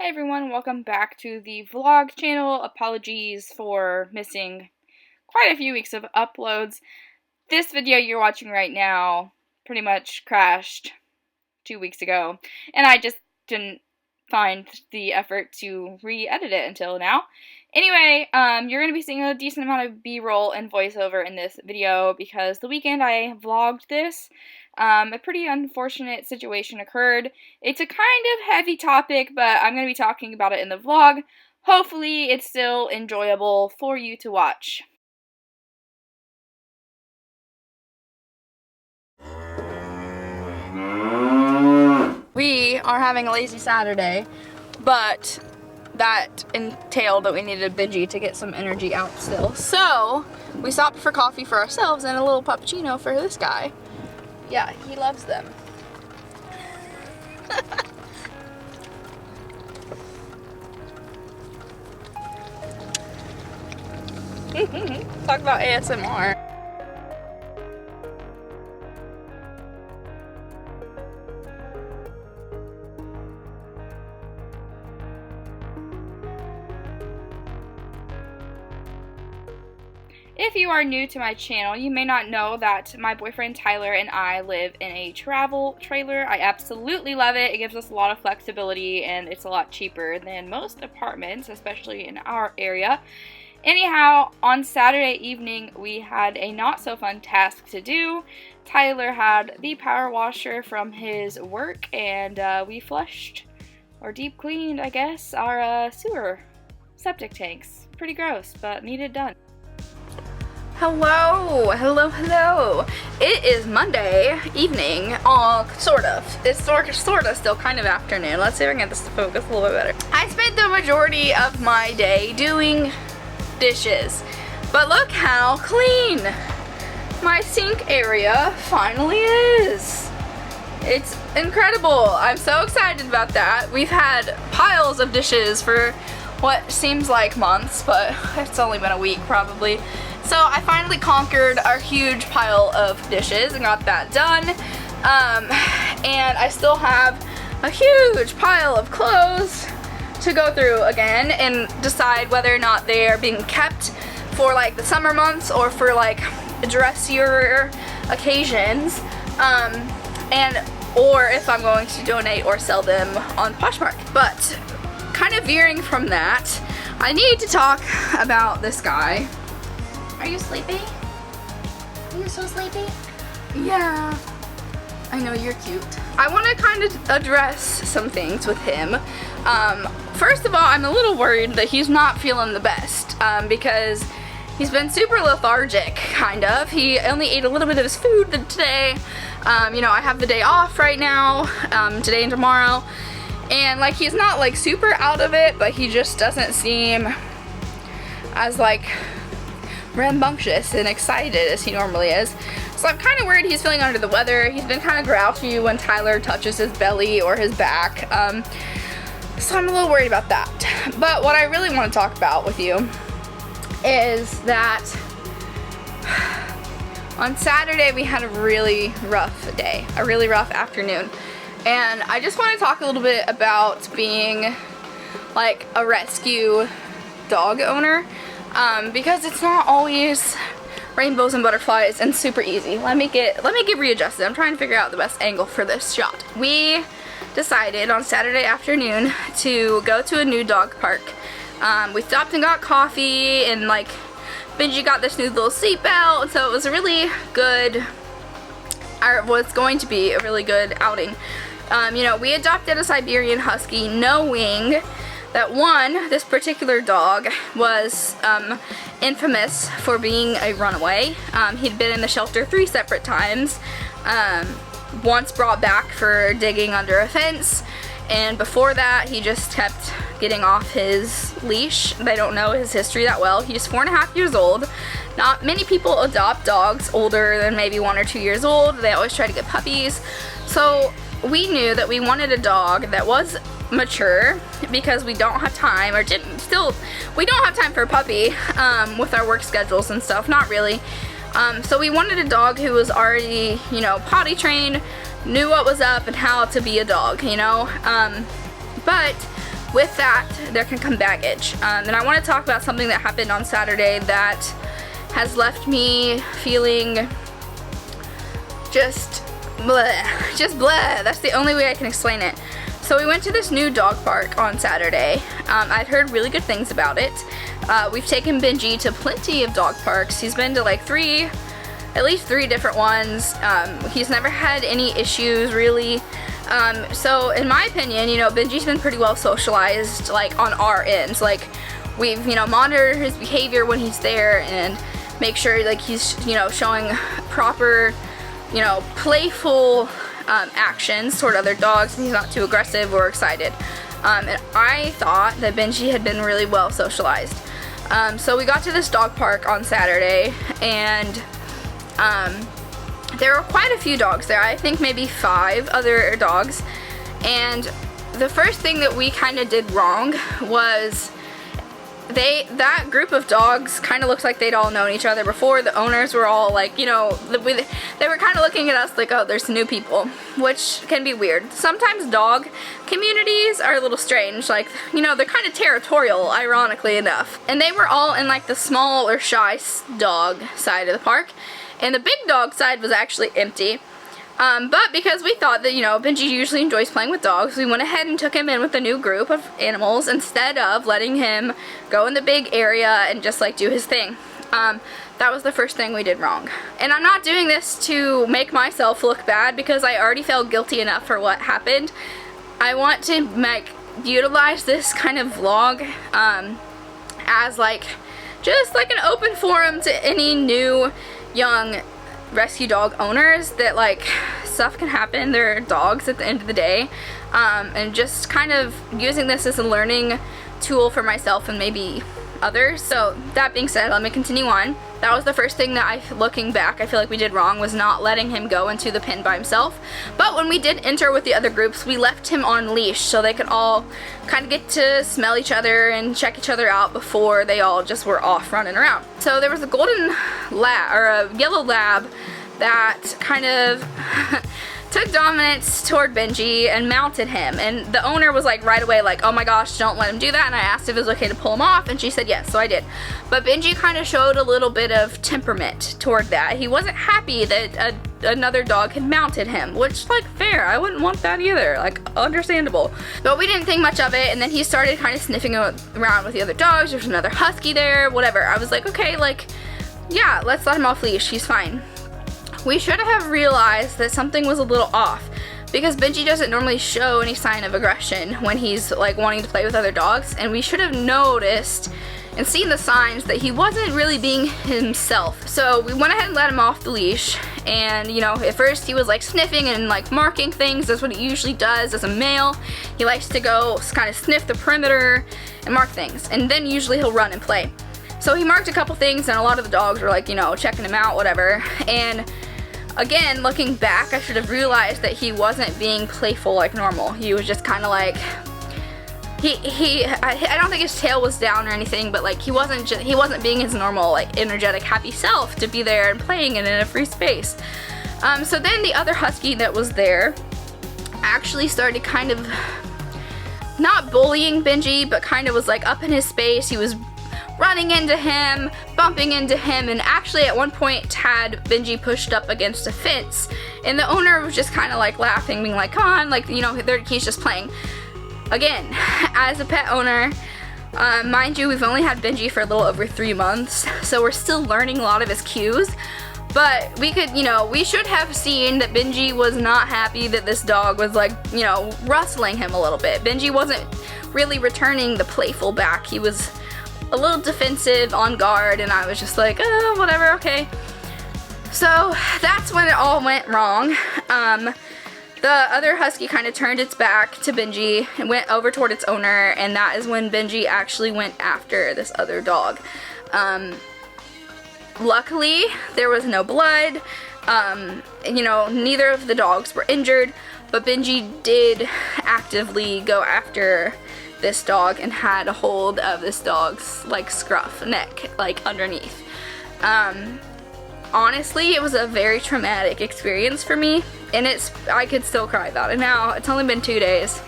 Hey everyone, welcome back to the vlog channel. Apologies for missing quite a few weeks of uploads. This video you're watching right now pretty much crashed 2 weeks ago, and I just didn't find the effort to re-edit it until now. Anyway, you're going to be seeing a decent amount of B-roll and voiceover in this video because the weekend I vlogged this, a pretty unfortunate situation occurred. It's a kind of heavy topic, but I'm going to be talking about it in the vlog. Hopefully it's still enjoyable for you to watch. We are having a lazy Saturday, but that entailed that we needed a Benji to get some energy out still. So we stopped for coffee for ourselves and a little puppuccino for this guy. Yeah, he loves them. Talk about ASMR. If you are new to my channel, you may not know that my boyfriend Tyler and I live in a travel trailer. I absolutely love it. It gives us a lot of flexibility and it's a lot cheaper than most apartments, especially in our area. Anyhow, on Saturday evening, we had a not so fun task to do. Tyler had the power washer from his work and we flushed, or deep cleaned, I guess, our sewer septic tanks. Pretty gross, but needed done. Hello. It is Monday evening, sort of. It's sort of still kind of afternoon. Let's see if I can get this to focus a little bit better. I spent the majority of my day doing dishes, but look how clean my sink area finally is. It's incredible. I'm so excited about that. We've had piles of dishes for what seems like months, but it's only been a week probably. So I finally conquered our huge pile of dishes and got that done. And I still have a huge pile of clothes to go through again and decide whether or not they are being kept for like the summer months or for like dressier occasions. Or if I'm going to donate or sell them on Poshmark. But kind of veering from that, I need to talk about this guy. Are you sleepy? Are you so sleepy? Yeah. I know, you're cute. I want to kind of address some things with him. First of all, I'm a little worried that he's not feeling the best because he's been super lethargic, kind of. He only ate a little bit of his food today. You know, I have the day off right now, today and tomorrow. And like, he's not like super out of it, but he just doesn't seem as like rambunctious and excited as he normally is. So I'm kind of worried he's feeling under the weather. He's been kind of grouchy when Tyler touches his belly or his back. So I'm a little worried about that. But what I really want to talk about with you is that on Saturday we had a really rough day, a really rough afternoon. And I just want to talk a little bit about being like a rescue dog owner. Because it's not always rainbows and butterflies and super easy. Let me get readjusted. I'm trying to figure out the best angle for this shot. We decided on Saturday afternoon to go to a new dog park. We stopped and got coffee, and like Benji got this new little seatbelt, and so it was a really good, or was going to be a really good outing. You know, we adopted a Siberian Husky knowing that this particular dog was infamous for being a runaway. He'd been in the shelter 3 separate times, once brought back for digging under a fence, and before that he just kept getting off his leash. They don't know his history that well. He's 4.5 years old. Not many people adopt dogs older than maybe 1 or 2 years old. They always try to get puppies. So we knew that we wanted a dog that was mature because we don't have time, or we don't have time for a puppy with our work schedules and stuff, not really. So we wanted a dog who was already, you know, potty trained, knew what was up and how to be a dog, you know. But with that, there can come baggage. And I want to talk about something that happened on Saturday that has left me feeling just bleh. Just bleh. That's the only way I can explain it. So we went to this new dog park on Saturday. I'd heard really good things about it. We've taken Benji to plenty of dog parks. He's been to like at least three different ones. He's never had any issues really. So in my opinion, you know, Benji's been pretty well socialized, like on our ends. Like we've, you know, monitored his behavior when he's there and make sure like he's, you know, showing proper, you know, playful actions toward other dogs, and he's not too aggressive or excited. And I thought that Benji had been really well socialized. So we got to this dog park on Saturday, and there were quite a few dogs there. I think maybe 5 other dogs. And the first thing that we kind of did wrong was that group of dogs kind of looks like they'd all known each other before. The owners were all like, you know, they were kind of looking at us like, oh, there's new people, which can be weird. Sometimes dog communities are a little strange, like, you know, they're kind of territorial, ironically enough. And they were all in like the small or shy dog side of the park, and the big dog side was actually empty. But because we thought that, you know, Benji usually enjoys playing with dogs, we went ahead and took him in with a new group of animals instead of letting him go in the big area and just like do his thing. That was the first thing we did wrong. And I'm not doing this to make myself look bad because I already felt guilty enough for what happened. I want to utilize this kind of vlog as like just like an open forum to any new young rescue dog owners that like stuff can happen. They're dogs at the end of the day, and just kind of using this as a learning tool for myself and maybe others. So that being said, let me continue on. That was the first thing that looking back, I feel like we did wrong, was not letting him go into the pen by himself. But when we did enter with the other groups, we left him on leash so they could all kind of get to smell each other and check each other out before they all just were off running around. So there was a golden lab, or a yellow lab, that kind of took dominance toward Benji and mounted him, and the owner was like right away like, oh my gosh, don't let him do that. And I asked if it was okay to pull him off, and she said yes, so I did. But Benji kind of showed a little bit of temperament toward that. He wasn't happy that another dog had mounted him, which, like, fair. I wouldn't want that either, like, understandable. But we didn't think much of it, and then he started kind of sniffing around with the other dogs. There's another husky there, whatever. I was like, okay, like, yeah, let's let him off leash, he's fine. We should have realized that something was a little off, because Benji doesn't normally show any sign of aggression when he's like wanting to play with other dogs, and we should have noticed and seen the signs that he wasn't really being himself. So we went ahead and let him off the leash, and you know, at first he was like sniffing and like marking things. That's what he usually does as a male. He likes to go kind of sniff the perimeter and mark things, and then usually he'll run and play. So he marked a couple things, and a lot of the dogs were like, you know, checking him out, whatever. And again, looking back, I should have realized that he wasn't being playful like normal. He was just kind of like, I don't think his tail was down or anything, but like he wasn't being his normal, like, energetic, happy self to be there and playing and in a free space. So then the other husky that was there actually started kind of not bullying Benji, but kind of was like up in his space. He was running into him, bumping into him, and actually at one point had Benji pushed up against a fence, and the owner was just kind of like laughing, being like, come on, like, you know, he's just playing. Again, as a pet owner, mind you, we've only had Benji for a little over 3 months, so we're still learning a lot of his cues, but we could, you know, we should have seen that Benji was not happy that this dog was like, you know, rustling him a little bit. Benji wasn't really returning the playful back. He was a little defensive, on guard, and I was just like, oh, whatever, okay. So that's when it all went wrong. The other husky kind of turned its back to Benji and went over toward its owner, and that is when Benji actually went after this other dog. Luckily, there was no blood. You know, neither of the dogs were injured, but Benji did actively go after this dog and had a hold of this dog's like scruff neck, like underneath. Honestly, it was a very traumatic experience for me, and I could still cry about it now. It's only been 2 days.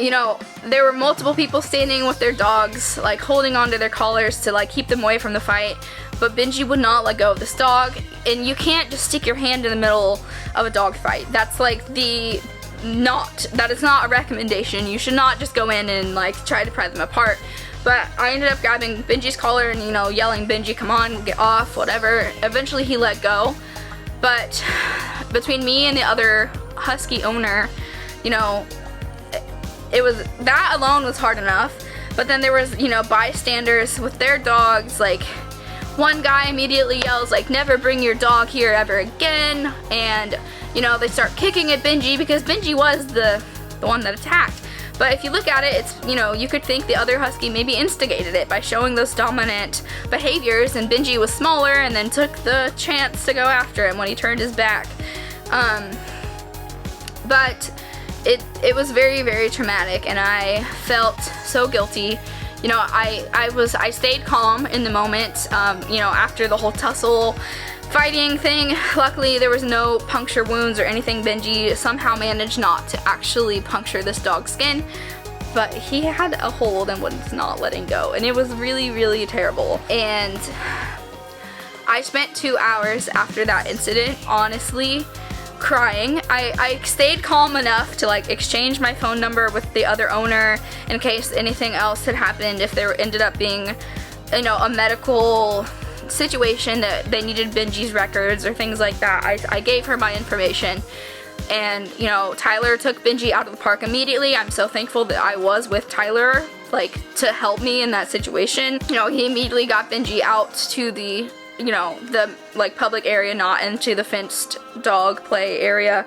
you know, there were multiple people standing with their dogs, like holding onto their collars to like keep them away from the fight, but Benji would not let go of this dog. And you can't just stick your hand in the middle of a dog fight. That's like that is not a recommendation. You should not just go in and like try to pry them apart. But I ended up grabbing Benji's collar and, you know, yelling, "Benji, come on, get off," whatever. Eventually he let go. But between me and the other husky owner, you know, it was, that alone was hard enough. But then there was, you know, bystanders with their dogs. Like, one guy immediately yells, like, "Never bring your dog here ever again." And, you know, they start kicking at Benji because Benji was the one that attacked. But if you look at it, it's, you know, you could think the other husky maybe instigated it by showing those dominant behaviors, and Benji was smaller and then took the chance to go after him when he turned his back. But it was very, very traumatic, and I felt so guilty. You know, I stayed calm in the moment, you know, after the whole tussle fighting thing. Luckily there was no puncture wounds or anything. Benji somehow managed not to actually puncture this dog's skin, but he had a hold and was not letting go, and it was really, really terrible. And I spent 2 hours after that incident honestly crying. I stayed calm enough to like exchange my phone number with the other owner in case anything else had happened, if there ended up being, you know, a medical situation that they needed Benji's records or things like that. I gave her my information, and, you know, Tyler took Benji out of the park immediately. I'm so thankful that I was with Tyler, like, to help me in that situation. You know, he immediately got Benji out to the, you know, the like public area, not into the fenced dog play area.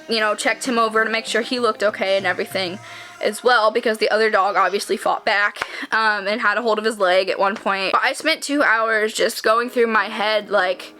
You know, checked him over to make sure he looked okay and everything as well, because the other dog obviously fought back and had a hold of his leg at one point. But I spent 2 hours just going through my head, like,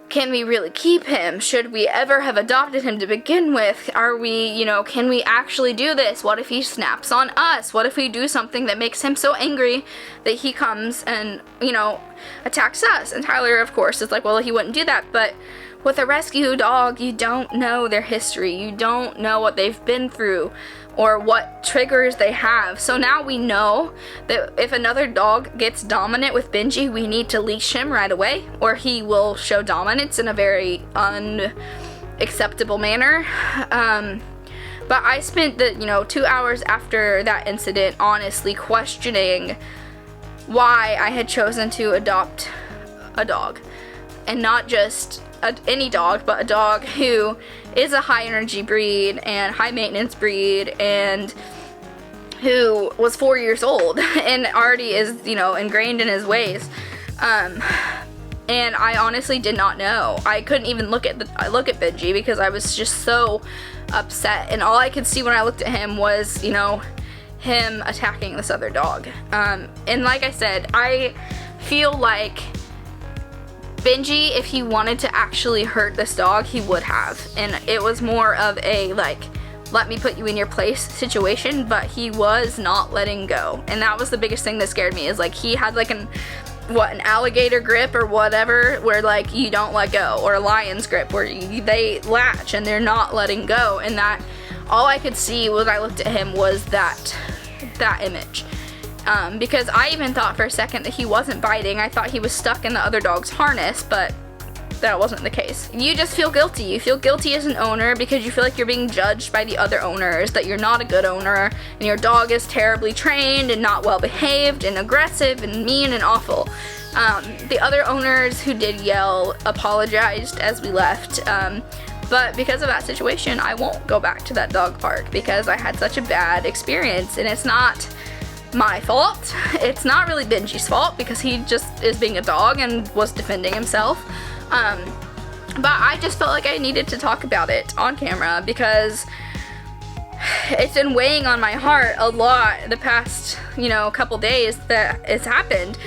can we really keep him? Should we ever have adopted him to begin with? Are we, you know, can we actually do this? What if he snaps on us? What if we do something that makes him so angry that he comes and, you know, attacks us? And Tyler, of course, is like, well, he wouldn't do that. But with a rescue dog, you don't know their history. You don't know what they've been through or what triggers they have. So now we know that if another dog gets dominant with Benji, we need to leash him right away, or he will show dominance in a very unacceptable manner. But I spent the, you know, 2 hours after that incident honestly questioning why I had chosen to adopt a dog, and not just any dog, but a dog who is a high energy breed and high maintenance breed, and who was 4 years old and already is, you know, ingrained in his ways. And I honestly did not know. I couldn't even look at Benji because I was just so upset, and all I could see when I looked at him was, you know, him attacking this other dog. And like I said, I feel like Benji, if he wanted to actually hurt this dog, he would have. And it was more of a, like, let me put you in your place situation, but he was not letting go. And that was the biggest thing that scared me, is like he had like an alligator grip or whatever, where like you don't let go, or a lion's grip where they latch and they're not letting go. And that, all I could see when I looked at him was that image. Because I even thought for a second that he wasn't biting. I thought he was stuck in the other dog's harness, but that wasn't the case. You just feel guilty. You feel guilty as an owner because you feel like you're being judged by the other owners, that you're not a good owner, and your dog is terribly trained and not well behaved and aggressive and mean and awful. The other owners who did yell apologized as we left, but because of that situation, I won't go back to that dog park because I had such a bad experience. And it's not my fault. It's not really Benji's fault because he just is being a dog and was defending himself. But I just felt like I needed to talk about it on camera because it's been weighing on my heart a lot the past, you know, couple days that it's happened.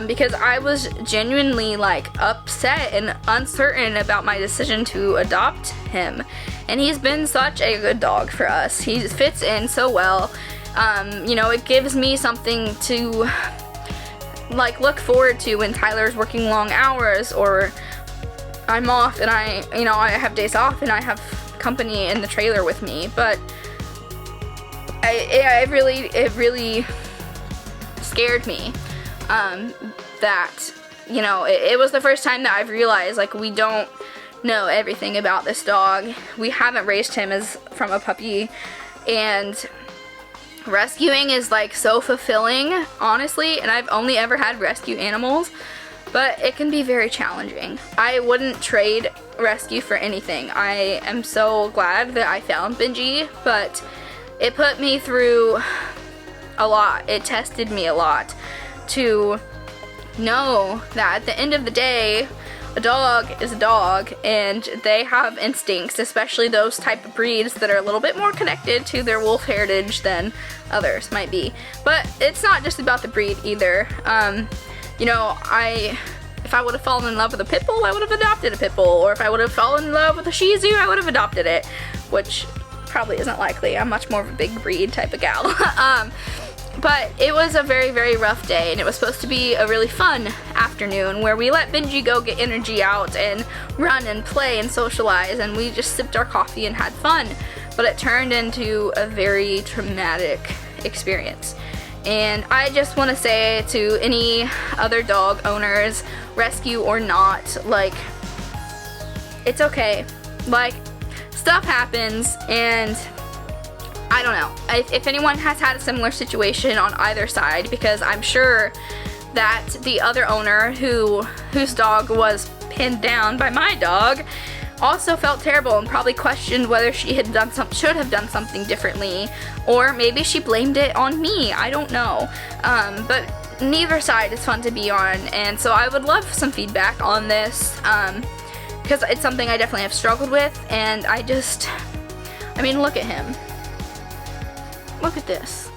Because I was genuinely like upset and uncertain about my decision to adopt him. And he's been such a good dog for us. He fits in so well. You know, it gives me something to like look forward to when Tyler's working long hours, or I'm off and I have days off and I have company in the trailer with me. But it really scared me, that, you know, it was the first time that I've realized, like, we don't know everything about this dog. We haven't raised him as from a puppy, and rescuing is like so fulfilling, honestly, and I've only ever had rescue animals, but it can be very challenging. I wouldn't trade rescue for anything. I am so glad that I found Benji, but it put me through a lot. It tested me a lot to know that at the end of the day, a dog is a dog, and they have instincts, especially those type of breeds that are a little bit more connected to their wolf heritage than others might be. But it's not just about the breed either. You know, if I would have fallen in love with a pit bull, I would have adopted a pit bull, or if I would have fallen in love with a Shih Tzu, I would have adopted it, which probably isn't likely. I'm much more of a big breed type of gal. But it was a very, very rough day, and it was supposed to be a really fun afternoon where we let Benji go get energy out and run and play and socialize, and we just sipped our coffee and had fun. But it turned into a very traumatic experience. And I just want to say to any other dog owners, rescue or not, like, it's okay. Like, stuff happens, and I don't know if anyone has had a similar situation on either side, because I'm sure that the other owner whose dog was pinned down by my dog also felt terrible and probably questioned whether she had should have done something differently, or maybe she blamed it on me. I don't know. But neither side is fun to be on, and so I would love some feedback on this, because it's something I definitely have struggled with, and I mean, look at him. Look at this.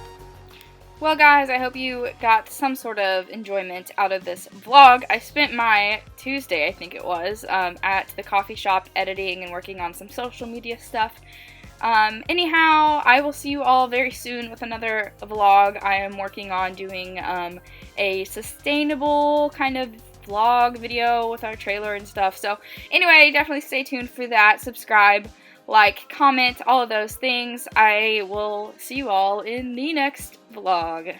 Well, guys, I hope you got some sort of enjoyment out of this vlog. I spent my Tuesday, I think it was, at the coffee shop editing and working on some social media stuff. Anyhow, I will see you all very soon with another vlog. I am working on doing a sustainable kind of vlog video with our trailer and stuff. So anyway, definitely stay tuned for that. Subscribe, like, comment, all of those things. I will see you all in the next vlog.